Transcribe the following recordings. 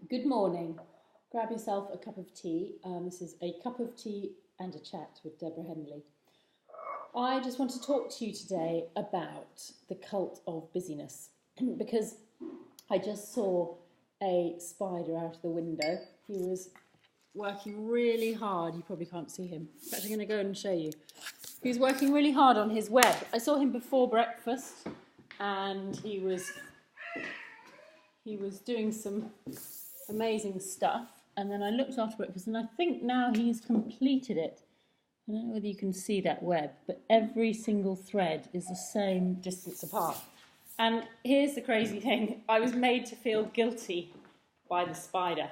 Good morning. Grab yourself a cup of tea. This is a cup of tea and a chat with Deborah Henley. I just want to talk to you today about the cult of busyness because I just saw a spider out of the window. He was working really hard. You probably can't see him. In fact, I'm going to go and show you. He was working really hard on his web. I saw him before breakfast and he was doing some amazing stuff, and then I looked after breakfast and I think now he's completed it. I don't know whether you can see that web, but every single thread is the same distance apart. And here's the crazy thing, I was made to feel guilty by the spider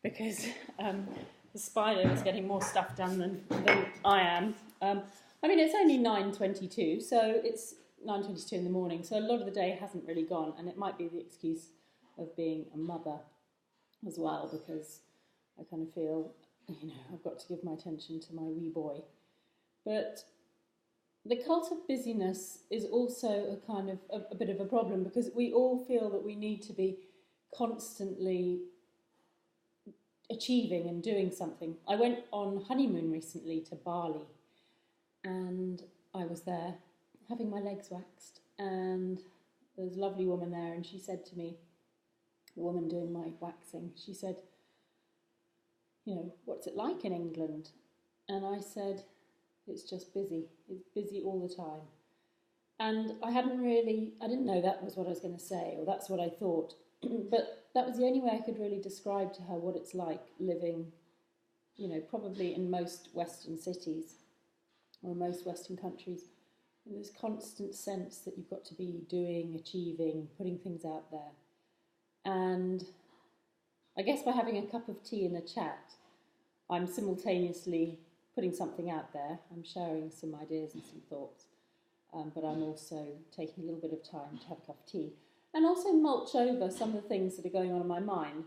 because the spider was getting more stuff done than I am. I mean, it's only 9:22, so it's 9:22 in the morning, so a lot of the day hasn't really gone, and it might be the excuse of being a mother as well, because I kind of feel, I've got to give my attention to my wee boy. But the cult of busyness is also a kind of a bit of a problem, because we all feel that we need to be constantly achieving and doing something. I went on honeymoon recently to Bali, and I was there having my legs waxed, and there was a lovely woman there, and she said to me, the woman doing my waxing, she said, what's it like in England? And I said, it's just busy. It's busy all the time. And I didn't know that was what I was going to say, or that's what I thought. But that was the only way I could really describe to her what it's like living, probably in most Western cities or most Western countries. And this constant sense that you've got to be doing, achieving, putting things out there. And I guess by having a cup of tea and a chat, I'm simultaneously putting something out there. I'm sharing some ideas and some thoughts, but I'm also taking a little bit of time to have a cup of tea and also mulch over some of the things that are going on in my mind.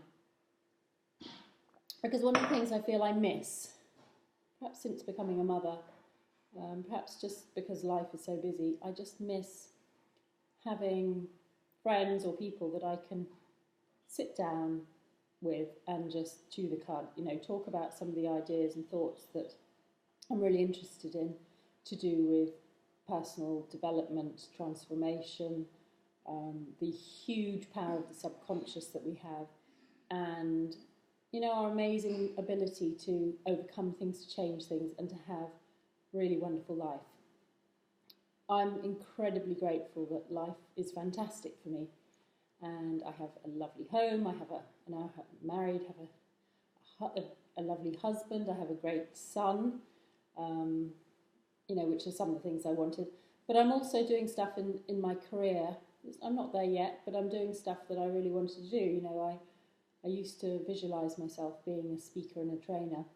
Because one of the things I feel I miss, perhaps since becoming a mother, perhaps just because life is so busy, I just miss having friends or people that I can sit down with and just chew the cud, talk about some of the ideas and thoughts that I'm really interested in to do with personal development, transformation, the huge power of the subconscious that we have, and, our amazing ability to overcome things, to change things, and to have a really wonderful life. I'm incredibly grateful that life is fantastic for me. And I have a lovely home, I'm married, have a lovely husband, I have a great son, which are some of the things I wanted. But I'm also doing stuff in my career. I'm not there yet, but I'm doing stuff that I really wanted to do. I used to visualise myself being a speaker and a trainer.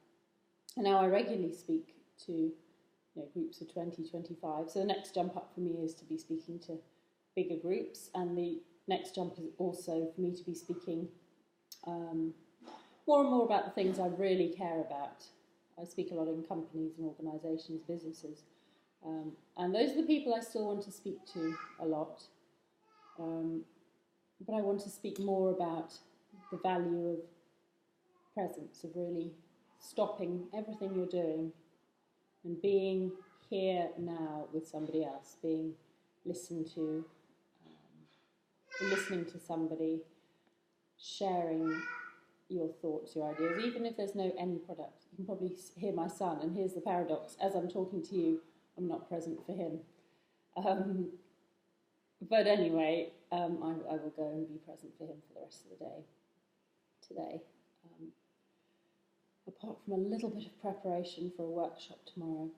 And now I regularly speak to groups of 20, 25. So the next jump up for me is to be speaking to bigger groups, and the next jump is also for me to be speaking more and more about the things I really care about. I speak a lot in companies and organisations, businesses, and those are the people I still want to speak to a lot. But I want to speak more about the value of presence, of really stopping everything you're doing and being here now with somebody else, being listened to, listening to somebody, sharing your thoughts, your ideas, even if there's no end product. You can probably hear my son, and here's the paradox. As I'm talking to you, I'm not present for him. But anyway, I will go and be present for him for the rest of the day today, apart from a little bit of preparation for a workshop tomorrow.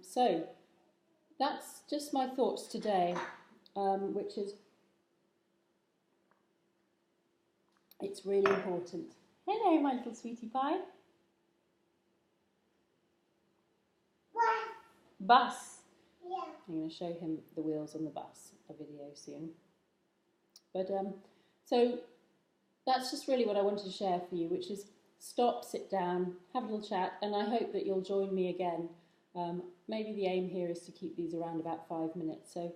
So that's just my thoughts today, which is, it's really important. Hello, my little sweetie pie. Bus. Yeah. I'm going to show him the wheels on the bus, a video soon. But so that's just really what I wanted to share for you, which is stop, sit down, have a little chat, and I hope that you'll join me again. Maybe the aim here is to keep these around about 5 minutes. So,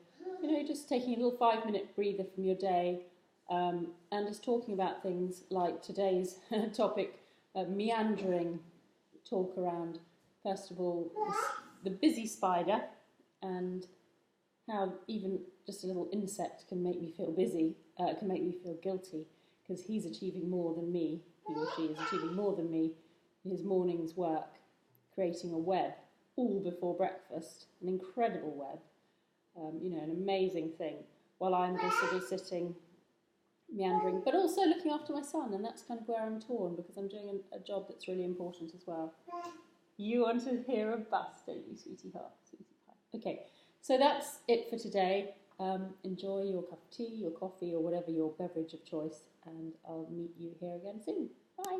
just taking a little 5-minute breather from your day, and is talking about things like today's topic, meandering talk around, first of all, the busy spider, and how even just a little insect can make me feel busy, can make me feel guilty, because he's achieving more than me, he or she is achieving more than me in his morning's work, creating a web all before breakfast, an incredible web, an amazing thing, while I'm just sort of sitting meandering, but also looking after my son, and that's kind of where I'm torn, because I'm doing a job that's really important as well. You want to hear a bus, don't you, sweetie heart? Sweetie pie. Okay, so that's it for today. Enjoy your cup of tea, your coffee, or whatever your beverage of choice, and I'll meet you here again soon. Bye.